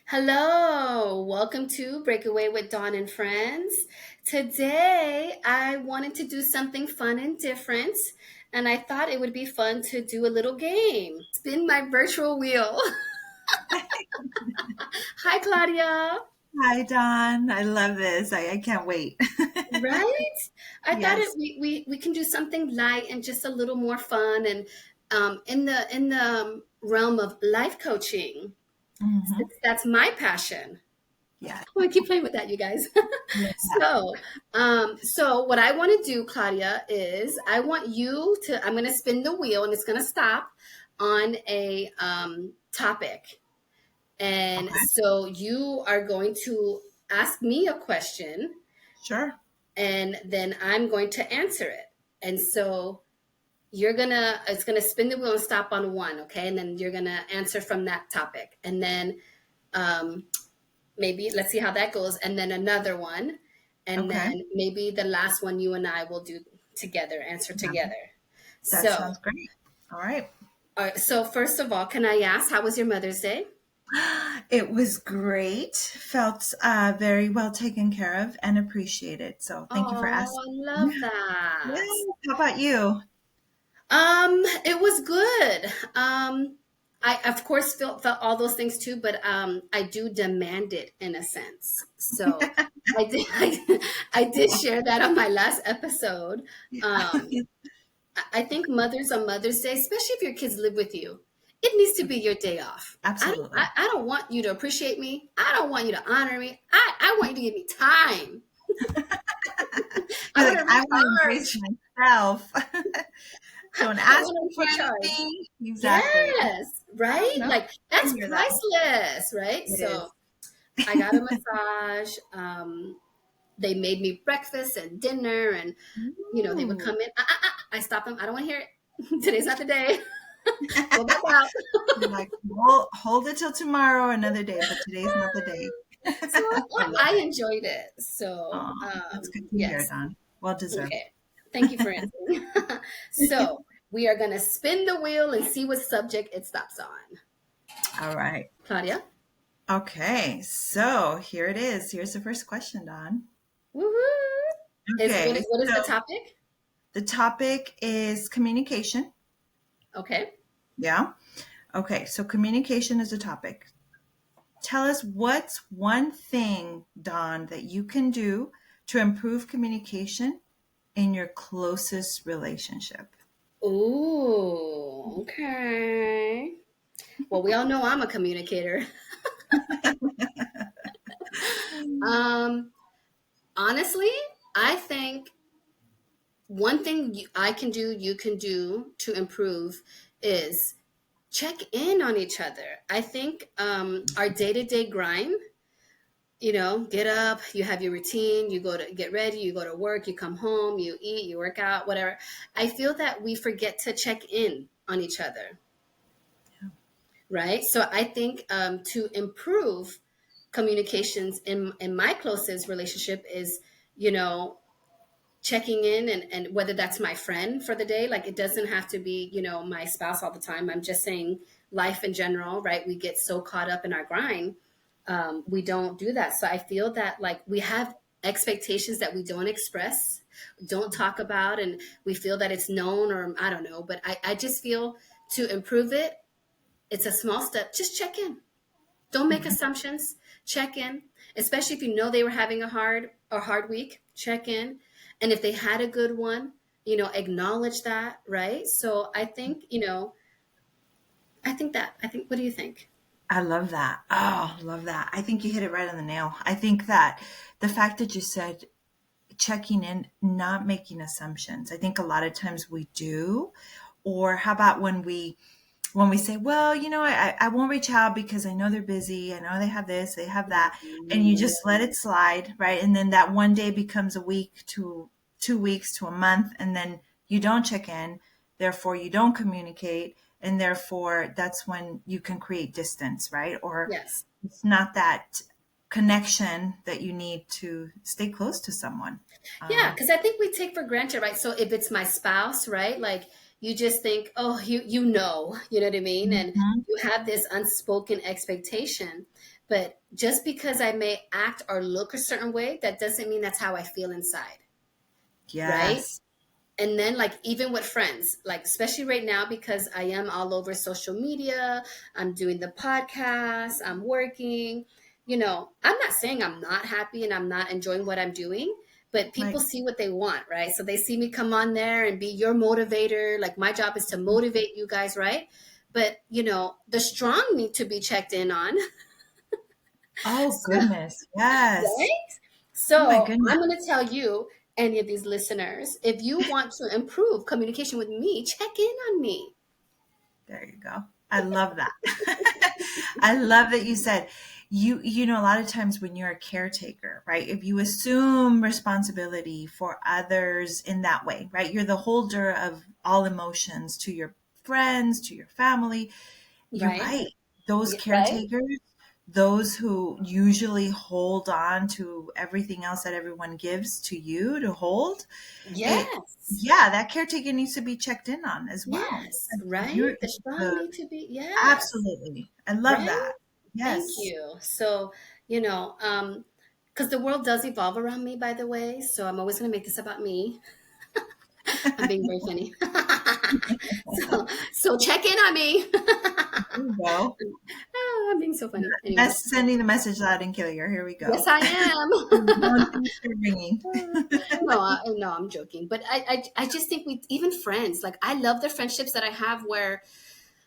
Hello, welcome to Breakaway with Dawn and Friends. Today, I wanted to do something fun and different, and I thought it would be fun to do a little game. Spin my virtual wheel. Hi, Claudia. Hi, Don. I love this. I can't wait. Right? I thought Yes. we can do something light and just a little more fun, and in the realm of life coaching, Hmm. since that's my passion. Yeah. I'm gonna keep playing with that, you guys. Yeah. So what I want to do, Claudia, is I want you to. I'm gonna spin the wheel, and it's gonna stop on a topic, and Okay. so you are going to ask me a question, Sure. and then I'm going to answer it. And so it's gonna spin the wheel and stop on one, okay? And then you're gonna answer from that topic, and then um, maybe let's see how that goes, and then another one, and Okay. then maybe the last one you and I will do together, answer Yeah. together. That So, sounds great. All right. so first of all, can I ask, how was your Mother's Day? It was great. Felt very well taken care of and appreciated. So thank you for Oh, asking. I love that. Yes. How about you? It was good. I of course felt all those things too, but I do demand it in a sense. So I did I did share that on my last episode. Um, I think mothers on Mother's Day, especially if your kids live with you, it needs to be your day off. Absolutely. I don't want you to appreciate me. I don't want you to honor me. I want you to give me time. I You're want like, to I want to embrace recharge. myself. Don't I ask want me to for recharge. anything. Exactly. Yes, Oh, right? no. Like I that's hear that. priceless, right? It So is. I got a massage. They made me breakfast and dinner, and they would Ooh. come in. I stop them. I don't want to hear it. Today's not the day. Go back out. You're like, hold it till tomorrow, another day, but today's not the day. So I love I it. enjoyed it. So Oh, that's good to hear, yes. Don. Well deserved. Okay. Thank you for answering. So we are going to spin the wheel and see what subject it stops on. All right. Claudia? Okay, so here it is. Here's the first question, Don. Woohoo! Okay, What is the so topic? the topic is communication. Okay. Yeah. Okay, so communication is a topic. Tell us what's one thing, Don, that you can do to improve communication in your closest relationship. Ooh, okay. Well, we all know I'm a communicator. Um, Honestly, I think one thing I can do, you can do to improve is check in on each other. I think our day to day grind, get up, you have your routine, you go to get ready, you go to work, you come home, you eat, you work out, whatever. I feel that we forget to check in on each other, right? So I think to improve communications in my closest relationship is, you know, checking in, and whether that's my friend for the day, like it doesn't have to be, my spouse all the time. I'm just saying life in general, right? We get so caught up in our grind. We don't do that. So I feel that like we have expectations that we don't express, don't talk about, and we feel that it's known, or I don't know. But I just feel to improve it, it's a small step. Just check in. Don't make Mhm. assumptions. Check in, especially if you know they were having a hard week. Check in, and if they had a good one, acknowledge that, right? So I think. What do you think? I love that. Oh, love that. I think you hit it right on the nail. I think that the fact that you said checking in, not making assumptions. I think a lot of times we do. Or how about when we say, well, I won't reach out because I know they're busy. I know they have this, they have that. And you just let it slide, right? And then that one day becomes a week to 2 weeks to a month. And then you don't check in. Therefore, you don't communicate. And therefore, that's when you can create distance, right? Or Yes. it's not that connection that you need to stay close to someone. Yeah, Um, because I think we take for granted, right? So if it's my spouse, right? Like you just think, oh, you know what I mean? And mhm. you have this unspoken expectation. But just because I may act or look a certain way, that doesn't mean that's how I feel inside, right? Yes. And then, like, even with friends, like, especially right now, because I am all over social media, I'm doing the podcast, I'm working, I'm not saying I'm not happy and I'm not enjoying what I'm doing, but people Right. see what they want, right? So they see me come on there and be your motivator. Like, my job is to motivate you guys, right? But the strong need to be checked in on. Oh, goodness. Yes. Right? Oh, my So goodness. I'm going to tell you, any of these listeners, if you want to improve communication with me, check in on me. There you go. I love that. I love that you said a lot of times when you're a caretaker, right? If you assume responsibility for others in that way, right? You're the holder of all emotions to your friends, to your family. You're Right? right. Those Yeah, right? caretakers, those who usually hold on to everything else that everyone gives to you to hold, it, Yes. yeah, that caretaker needs to be checked in on as well. Yes. Right? You're The strong the need to be, yes. Absolutely. I love Right? that. Thank Yes. you. So, because the world does evolve around me, by the way. So I'm always going to make this about me. I'm being very funny. so check in on me. There you go. Oh, I'm being so funny. Anyway, That's sending the message loud and clear. Here we yes, go. I One am. thing for ringing. No, I'm joking. But I just think even friends, like, I love the friendships that I have where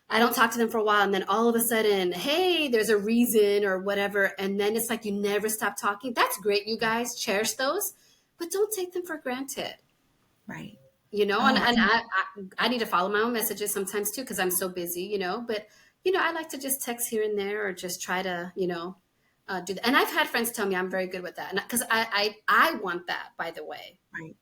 I don't talk to them for a while, and then all of a sudden, hey, there's a reason or whatever, and then it's like you never stop talking. That's great, you guys. Cherish those, but don't take them for granted. Right. And, Oh, I need to follow my own messages sometimes too because I'm so busy, but I like to just text here and there or just try to do that. And I've had friends tell me I'm very good with that, and because I want that, by the way. right.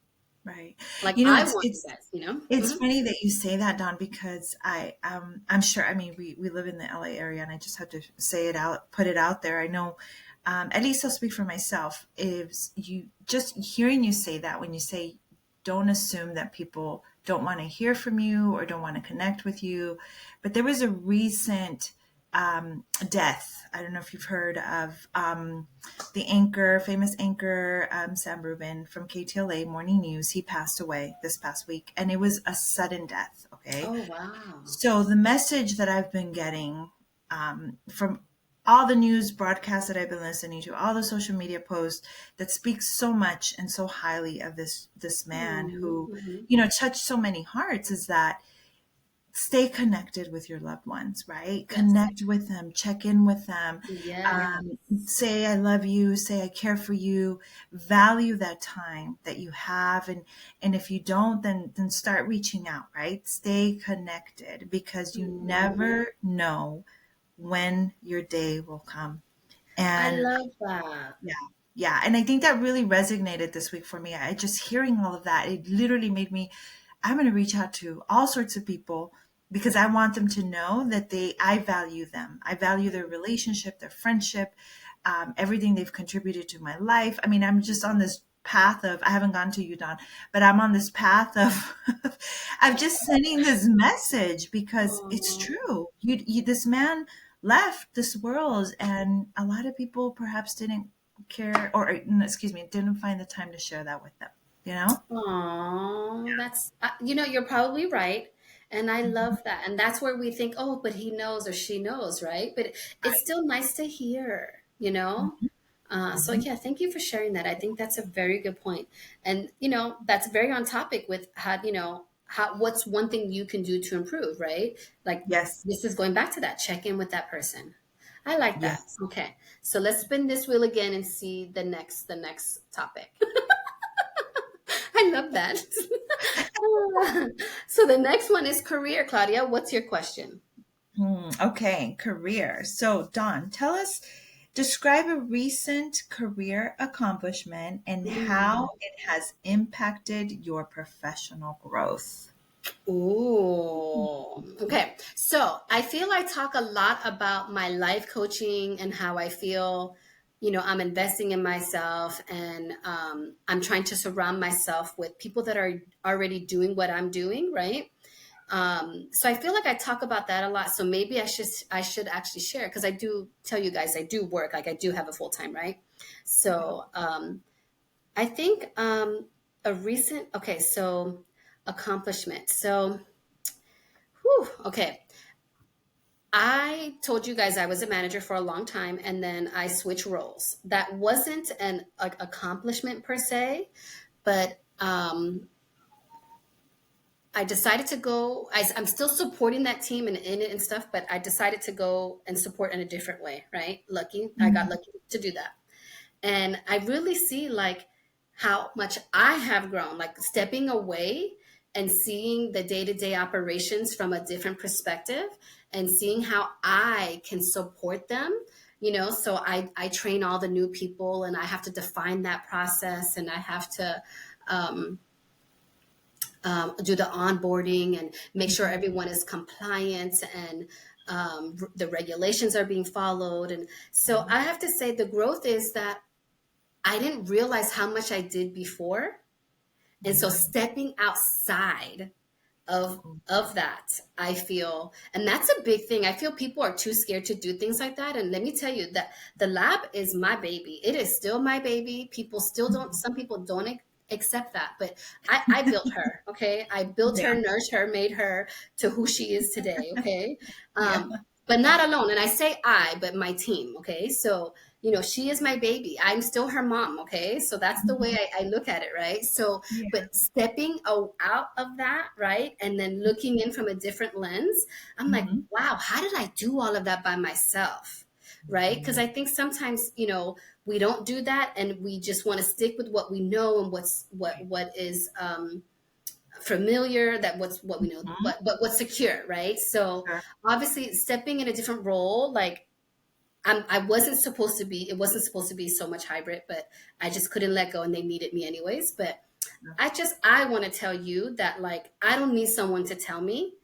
Right. Like, You know, I it's want you it's guys. it's Mhm. funny that you say that, Don, because I'm sure, I mean, we live in the LA area, and I just have to say it out, put it out there. I know, at least I'll speak for myself, is you just hearing you say that, when you say don't assume that people don't want to hear from you or don't want to connect with you. But there was a recent death. I don't know if you've heard of the famous anchor, Sam Rubin from KTLA Morning News. He passed away this past week, and it was a sudden death. Okay. Oh, wow. So the message that I've been getting from all the news broadcasts that I've been listening to, all the social media posts that speak so much and so highly of this man Mhm, who, mhm. touched so many hearts, is that stay connected with your loved ones, right? Yes. Connect with them, check in with them, Yes. say I love you, say I care for you, value that time that you have, and if you don't, then start reaching out, right? Stay connected, because you Mhm. never know when your day will come. I And love that. yeah. Yeah. And I think that really resonated this week for me. I just hearing all of that, it literally made me, I'm going to reach out to all sorts of people, because I want them to know that I value them. I value their relationship, their friendship, everything they've contributed to my life. I mean, I'm just on this path of, I haven't gone to you, Don, but I'm on this path of, of just sending this message, because it's Oh, true. This man left this world, and a lot of people perhaps didn't care, or excuse me, didn't find the time to share that with them, you know? oh, that's, you're probably right. And I Mhm. love that. And that's where we think, oh, but he knows or she knows, right? But it's Right. still nice to hear. Mhm. So Mhm. yeah, thank you for sharing that. I think that's a very good point. And, that's very on topic with what's one thing you can do to improve, right? Like, Yes. this is going back to that, check in with that person. I like that. Yes. Okay. So let's spin this wheel again and see the next topic. I love that. So the next one is career, Claudia. What's your question? Okay, career. So, Don, describe a recent career accomplishment and how Mm. it has impacted your professional growth. Ooh. Okay. So I feel I talk a lot about my life coaching and how I feel, I'm investing in myself, and I'm trying to surround myself with people that are already doing what I'm doing, right? So I feel like I talk about that a lot. So maybe I should actually share, because I do tell you guys I do work, like I do have a full time, right? So I think a recent, okay, so accomplishment. So, whew, okay. I told you guys I was a manager for a long time, and then I switched roles. That wasn't an accomplishment per se, but I decided to go. I'm still supporting that team and in it and stuff, but I decided to go and support in a different way, right? Lucky. I got Mhm. lucky to do that. And I really see like how much I have grown, like stepping away and seeing the day-to-day operations from a different perspective and seeing how I can support them. So I train all the new people, and I have to define that process, and I have to um, do the onboarding and make sure Mhm. everyone is compliant, and the regulations are being followed. And so Mhm. I have to say the growth is that I didn't realize how much I did before. And so Mhm. stepping outside of that, I feel, and that's a big thing. I feel people are too scared to do things like that. And let me tell you that the lab is my baby. It is still my baby. People still don't, Mhm. some people don't accept that, but I built her. Okay. I built Yeah. her, nourished her, made her to who she is today. Okay. Yeah. But not alone. And I say I, but my team. Okay. So, she is my baby. I'm still her mom. Okay. So that's the way Mhm. I look at it. Right. So, Yeah. but stepping out of that, right, and then looking in from a different lens, I'm like, Mhm. wow, how did I do all of that by myself? Right? Because I think sometimes, we don't do that, and we just want to stick with what we know and what is familiar, that what we know, Mhm. but what's secure, right? So Sure. obviously, stepping in a different role, like I wasn't supposed to be. It wasn't supposed to be so much hybrid, but I just couldn't let go, and they needed me anyways. But I want to tell you that, like, I don't need someone to tell me.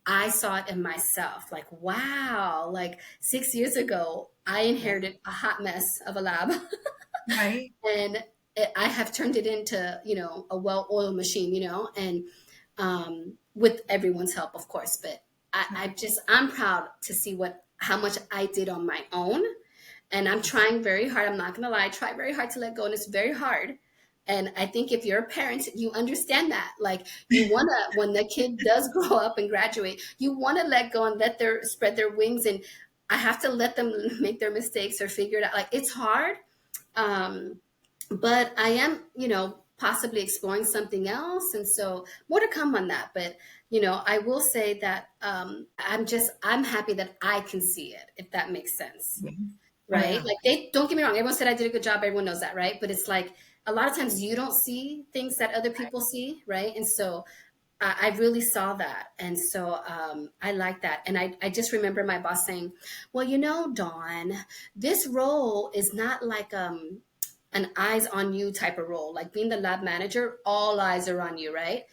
I saw it in myself. Like, wow, like 6 years ago, I Yeah. inherited a hot mess of a lab, Right. and I have turned it into, a well-oiled machine, and with everyone's help, of course. But Sure. I'm proud to see how much I did on my own, and I'm trying very hard. I'm not gonna lie, I try very hard to let go, and it's very hard. And I think if you're a parent, you understand that. Like, you wanna, when the kid does grow up and graduate, you wanna let go and let their spread their wings. And I have to let them make their mistakes or figure it out. Like, it's hard. Um, but I am, possibly exploring something else. And so more to come on that. But, I will say that I'm happy that I can see it, if that makes sense, Yeah. Oh right? yeah. Like, they don't get me wrong. Everyone said I did a good job. Everyone knows that, right? But it's like a lot of times you don't see things that other people see, right? And so I really saw that. And so I like that. And I just remember my boss saying, well, Dawn, this role is not like an eyes on you type of role. Like, being the lab manager, all eyes are on you, right?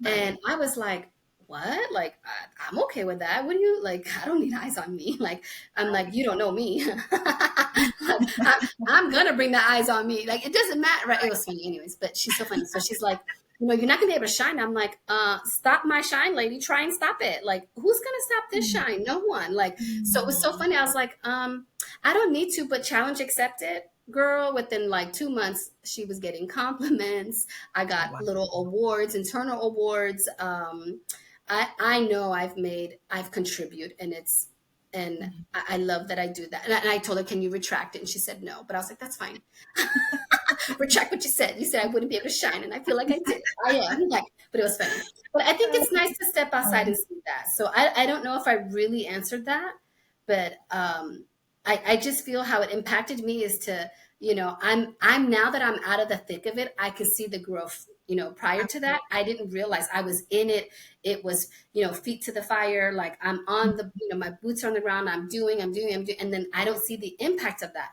And Right. I was like, what? Like, I'm okay with that. What do you like? I don't need eyes on me. Like, I'm like, you don't know me. Like, I'm gonna bring the eyes on me. Like, it doesn't matter, right? It was funny, anyways. But she's so funny. So she's like, you're not gonna be able to shine. I'm like, stop my shine, lady. Try and stop it. Like, who's gonna stop this shine? No one. Like, so it was so Mhm. funny. I was like, I don't need to, but challenge accepted. Girl, within like 2 months, she was getting compliments. I got Wow. little awards, internal awards. I know I've contributed, and I love that I do that. And I told her, can you retract it? And she said no. But I was like, that's fine. Retract what you said. You said I wouldn't be able to shine, and I feel like I did. I am. Like, but it was funny. But I think it's nice to step outside and see that. So I don't know if I really answered that, but I just feel how it impacted me is to, I'm now that I'm out of the thick of it, I can see the growth. Prior to that, I didn't realize I was in it. It was, feet to the fire. Like, I'm on the, my boots are on the ground. I'm doing, and then I don't see the impact of that.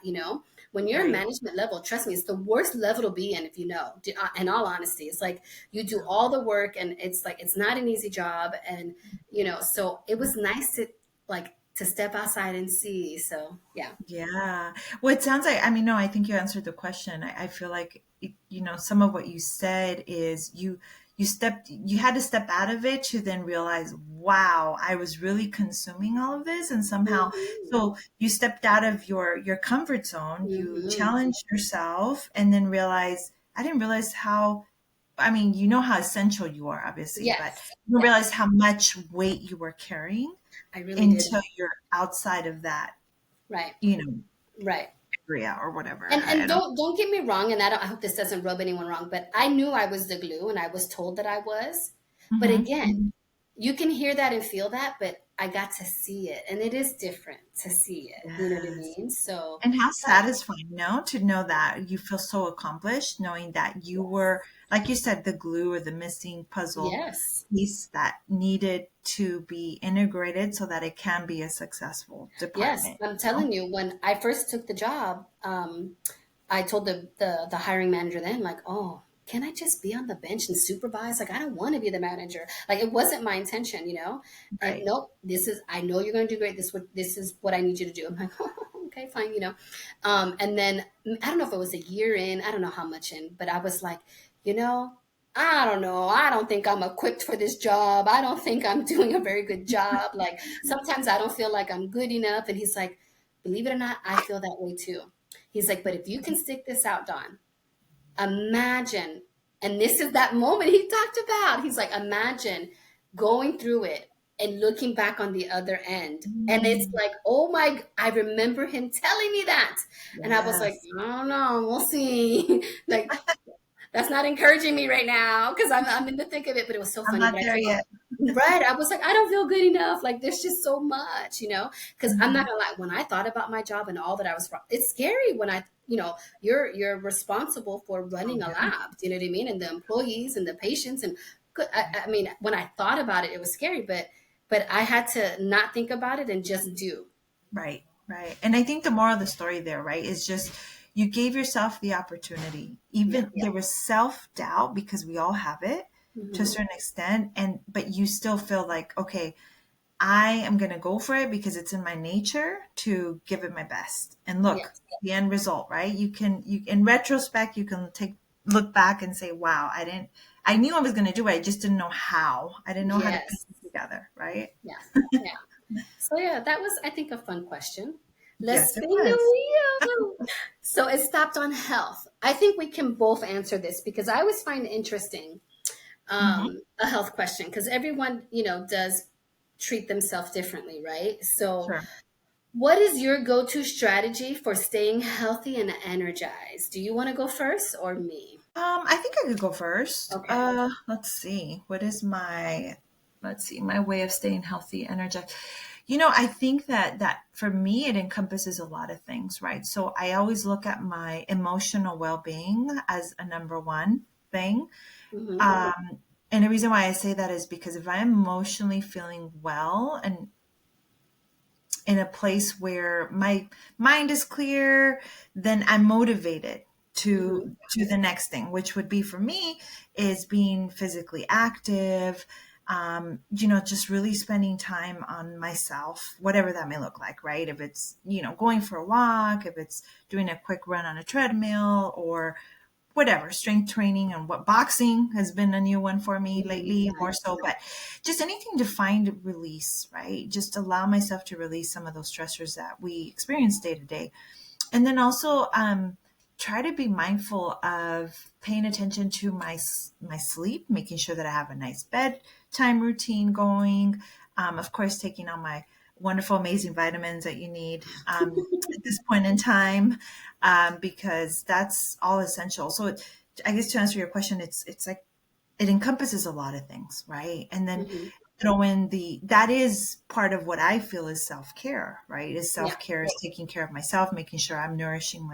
When you're in Right. management level, trust me, it's the worst level to be in. If you know, in all honesty, it's like you do all the work, and it's like it's not an easy job. And so it was nice to, like, to step outside and see. So yeah. Yeah. Well, it sounds like, I mean, no, I think you answered the question. I feel like, some of what you said is you had to step out of it to then realize, wow, I was really consuming all of this. And somehow, Mhm. so you stepped out of your comfort zone, you Mhm. challenged yourself, and then realize, I didn't realize how, I mean, you know how essential you are, obviously, but Yes. you don't realize Yes. how much weight you were carrying I really until didn't. you're outside of that, Right. you know, Right. area or whatever. And I don't. don't get me wrong, and I hope this doesn't rub anyone wrong, but I knew I was the glue and I was told that I was. But Mhm. again, you can hear that and feel that, but I got to see it, and it is different to see it. You know what I Yes. mean? So, And how but satisfying, no, to know that you feel so accomplished, knowing that you yes, were, like you said, the glue or the missing puzzle yes, piece that needed to be integrated so that it can be a successful yes. department. I'm You know? telling you, when I first took the job, I told the hiring manager then, like, oh, can I just be on the bench and supervise? Like, I don't want to be the manager. Like, it wasn't my intention, you know. And Right. nope, this is. I know you're going to do great. This is what I need you to do. I'm like, okay, fine, you know. And then I don't know if it was a year in. I don't know how much in, but I was like, you know. I don't know. I don't think I'm equipped for this job. I don't think I'm doing a very good job. Like sometimes I don't feel like I'm good enough. And he's like, believe it or not, I feel that way too. He's like, but if you can stick this out, Don, imagine, and this is that moment he talked about. He's like, imagine going through it and looking back on the other end. And it's Mm, like, oh my, I remember him telling me that. And I was like, yes. I don't know, we'll see. Like, that's not encouraging me right now because I'm in the thick of it. But it was so I'm funny. not But I there told yet. him, right, I was like, I don't feel good enough. Like, there's just so much, you know. Because I'm not Mhm. gonna lie, when I thought about my job and all that I was, it's scary when you're responsible for Oh, running a yeah. lab. You know what I mean? And the employees and the patients and I mean, when I thought about it, it was scary. But I had to not think about it and just do. Right, right. And I think the moral of the story there, right, is just you gave yourself the opportunity. Yeah. Even there was self-doubt because we all have it to a Hmm. certain extent, and but you still feel like, okay, I am going to go for it because it's in my nature to give it my best. And look, Yes. the end result, right? You in retrospect, you can look back and say, wow, I knew I was going to do it. I just didn't know how. I didn't know how to piece Yes. it together, right? Yeah. Yeah. So yeah, that was, I think, a fun question. Let's Yes, spin it the was. wheel. So it stopped on health. I think we can both answer this because I always find it interesting, Hmm. a health question because everyone, does treat themselves differently, right? So Sure. what is your go-to strategy for staying healthy and energized? Do you want to go first or me? I think I could go first. Okay. Let's see. What is let's see, my way of staying healthy, energized. You know, I think that for me, it encompasses a lot of things, right? So I always look at my emotional well-being as a number one thing. Mm-hmm. And the reason why I say that is because if I'm emotionally feeling well and in a place where my mind is clear, then I'm motivated Mm-hmm. to the next thing, which would be for me is being physically active, just really spending time on myself, whatever that may look like, right? If it's, going for a walk, if it's doing a quick run on a treadmill or whatever, strength training, and what boxing has been a new one for me Mm, lately, more nice. so, but just anything to find release, right? Just allow myself to release some of those stressors that we experience day to day. And then also try to be mindful of paying attention to my sleep, making sure that I have a nice bedtime routine going. Of course, taking on my wonderful, amazing vitamins that you need at this point in time, because that's all essential. So, I guess to answer your question, it's like it encompasses a lot of things, right? And then Mm-hmm. throw in that is part of what I feel is self-care, right? Is Yeah. self-care is taking care of myself, making sure I'm nourishing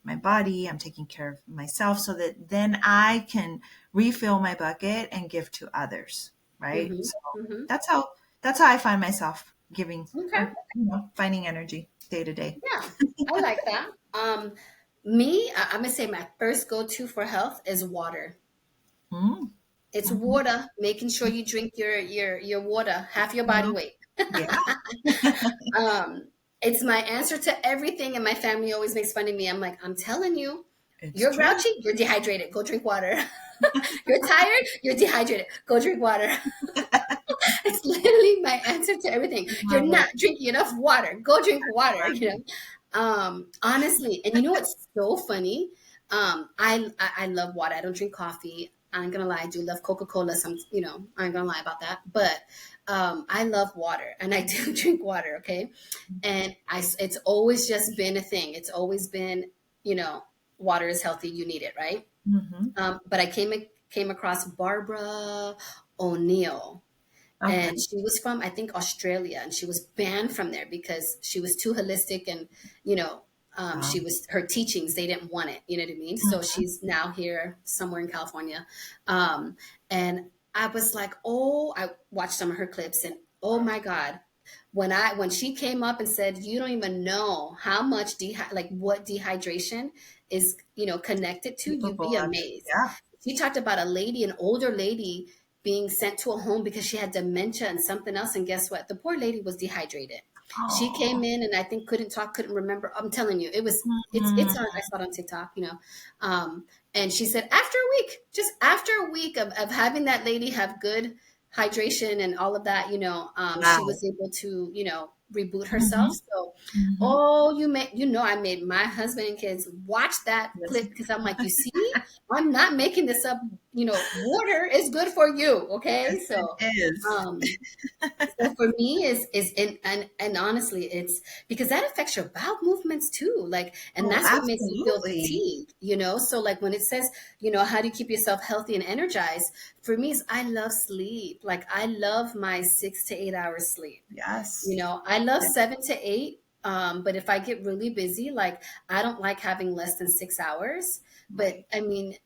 my body, I'm taking care of myself so that then I can refill my bucket and give to others, right? Mm-hmm. So Mm-hmm. that's how that's how I find myself giving Okay. or finding energy day to day. Yeah, I like that. I'm gonna say my first go-to for health is water. Mm, It's mhm, water, making sure you drink your water, half your body mhm. weight. Yeah, Um, it's my answer to everything, and my family always makes fun of me. I'm like, I'm telling you, it's you're true. grouchy, you're dehydrated. Go drink water. You're tired, you're dehydrated, go drink water. It's literally my answer to everything. You're Love not it. drinking enough water, go drink water, you know. Honestly, and you know what's so funny? I love water. I don't drink coffee. I ain't gonna lie, I do love Coca-Cola. Some, you know, I ain't gonna lie about that. But I love water, and I do drink water. Okay, and it's always just been a thing. It's always been, you know, water is healthy. You need it, right? Hmm. But I came across Barbara O'Neill, Okay. and she was from, I think, Australia, and she was banned from there because she was too holistic, and you know, Wow. she was, her teachings, they didn't want it, you know what I mean? So Mhm. she's now here somewhere in California. And I was like, oh, I watched some of her clips, and oh my god, when she came up and said, you don't even know how much like what dehydration is, you know, connected to, you'd be Capable of. amazed. Yeah. She talked about a lady, an older lady, being sent to a home because she had dementia and something else. And guess what? The poor lady was dehydrated. She came Oh. in and I think couldn't talk, couldn't remember. I'm telling you, it's on, I Mhm. saw it on TikTok, you know. And she said after a week, just after a week of having that lady have good hydration and all of that, you know, she Wow. was able to, you know, reboot herself. Mhm. So, Mhm. oh, you know, I made my husband and kids watch that Yes. clip because I'm like, you see, I'm not making this up. You know, water is good for you. Okay, Yes, it is. um, so for me is and honestly, it's because that affects your bowel movements too. Like, and Oh, that's what makes you feel absolutely. fatigued. You know, so like when it says, you know, how do you keep yourself healthy and energized? For me, is I love sleep. Like I love my 6 to 8 hours sleep. You Yes. know, I love Yes. 7 to 8. But if I get really busy, like I don't like having less than 6 hours. But Right. I mean,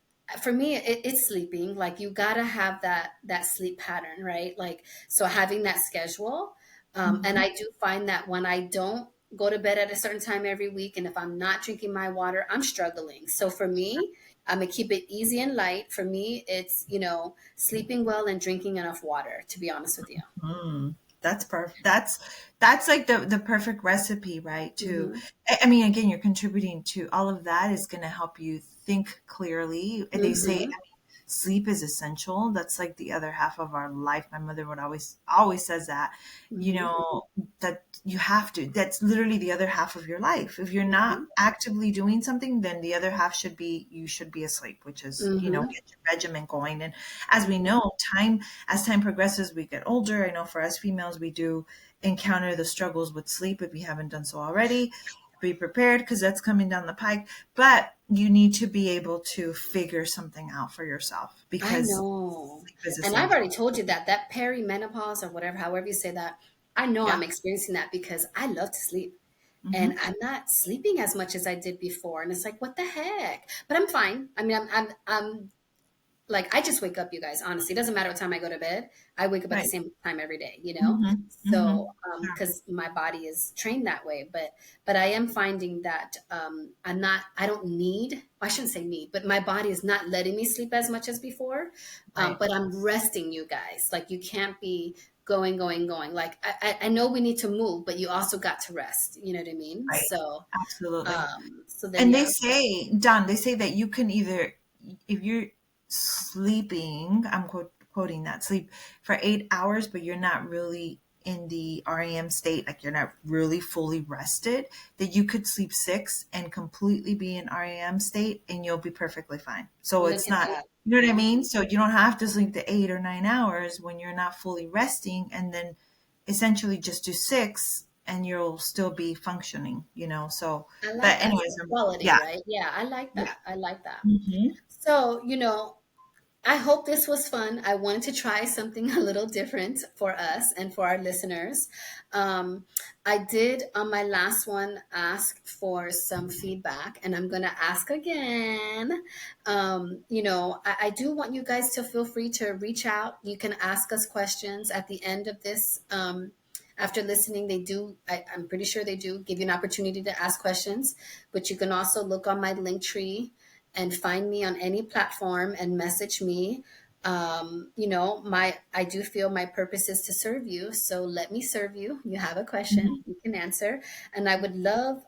for me, it's sleeping. Like you gotta have that sleep pattern, right? Like so having that schedule. And Mhm. I do find that when I don't go to bed at a certain time every week, and if I'm not drinking my water, I'm struggling. So for me, I'm gonna keep it easy and light. For me, it's, you know, sleeping well and drinking enough water. To be honest with you. Mm. That's perfect. That's like the perfect recipe, right? To, Hmm. I mean, again, you're contributing to all of that is going to help you think clearly. They say, I Hmm. mean, sleep is essential. That's like the other half of our life. My mother would always says that, you Hmm. know, that you have to. That's literally the other half of your life. If you're not Hmm. actively doing something, then the other half should be, you should be asleep, which is, you know, Hmm. get your regimen going. And as we know, as time progresses, we get older. I know for us females, we do encounter the struggles with sleep if you haven't done so already. Be prepared because that's coming down the pike. But you need to be able to figure something out for yourself I because know. sleep is And I've already essential. told you that that perimenopause or whatever, however you say that, I know Yeah. I'm experiencing that because I love to sleep. And Hmm. I'm not sleeping as much as I did before. And it's like, what the heck? But I'm fine. I mean, I'm like I just wake up, you guys. Honestly, it doesn't matter what time I go to bed. I wake up at the Right. same time every day, you know. Hmm. So, Hmm. Sure. because my body is trained that way, but I am finding that I'm not. I don't need. I shouldn't say need, but my body is not letting me sleep as much as before. Right. But I'm resting, you guys. Like you can't be going, going, going. Like I know we need to move, but you also got to rest. You know what I mean? Right. So, Absolutely. so then And they yeah. say, Don, they say that you can either, if you're sleeping, I'm quoting that, sleep for 8 hours, but you're not really in the REM state, like you're not really fully rested, that you could sleep 6 and completely be in REM state and you'll be perfectly fine. So Look it's at not, that. you know what I Yeah. mean? So you don't have to sleep the 8 or 9 hours when you're not fully resting and then essentially just do 6 and you'll still be functioning, you know? So, I but like that. anyways, So quality, yeah, right? Yeah, I like yeah. that. I like that. Hmm. So, you know, I hope this was fun. I wanted to try something a little different for us and for our listeners. Um, I did on my last one ask for some feedback, and I'm going to ask again. You know, I do want you guys to feel free to reach out. You can ask us questions at the end of this. After listening, they do, I'm pretty sure they do give you an opportunity to ask questions, but you can also look on my link tree and find me on any platform and message me. You know, I do feel my purpose is to serve you. So let me serve you. You have a question, you can answer. And I would love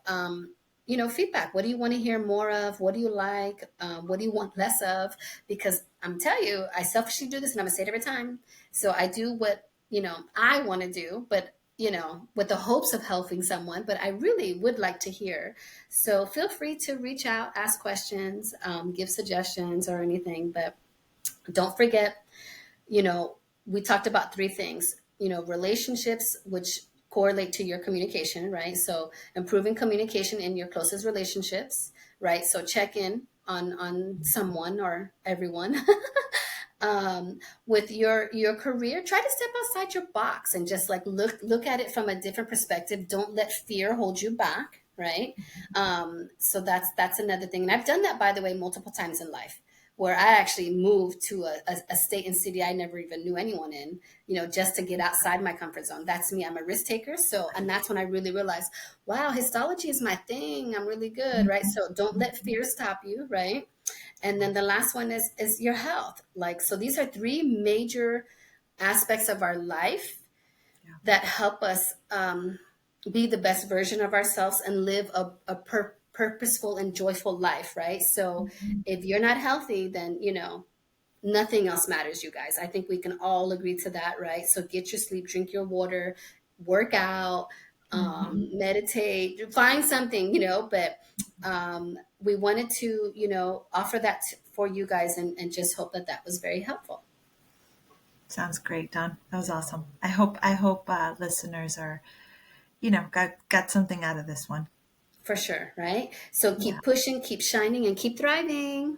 feedback. What do you want to hear more of? What do you like? What do you want less of? Because I'm telling you, I selfishly do this, and I'm gonna say it every time. So I do what I want to do, but with the hopes of helping someone. But I really would like to hear. So feel free to reach out, ask questions, give suggestions or anything. But don't forget, you know, we talked about three things, relationships, which correlate to your communication, right? So improving communication in your closest relationships, right? So check in on someone or everyone. With your career, try to step outside your box and just like look at it from a different perspective. Don't let fear hold you back, right? So that's another thing, and I've done that, by the way, multiple times in life, where I actually moved to a state and city I never even knew anyone in, just to get outside my comfort zone. That's me. I'm a risk taker. So, and that's when I really realized, wow, histology is my thing. I'm really good, right? So don't let fear stop you, right? And then the last one is your health. Like, so these are three major aspects of our life Yeah. that help us be the best version of ourselves and live a purposeful and joyful life, right? So if you're not healthy, then nothing else matters, you guys. I think we can all agree to that, right? So get your sleep, drink your water, work out, Mm-hmm. meditate, find something, but we wanted to, offer that for you guys, and just hope that that was very helpful. Sounds great, Don. That was awesome. I hope listeners are, got something out of this one. For sure, right? So Yeah. keep pushing, keep shining, and keep thriving.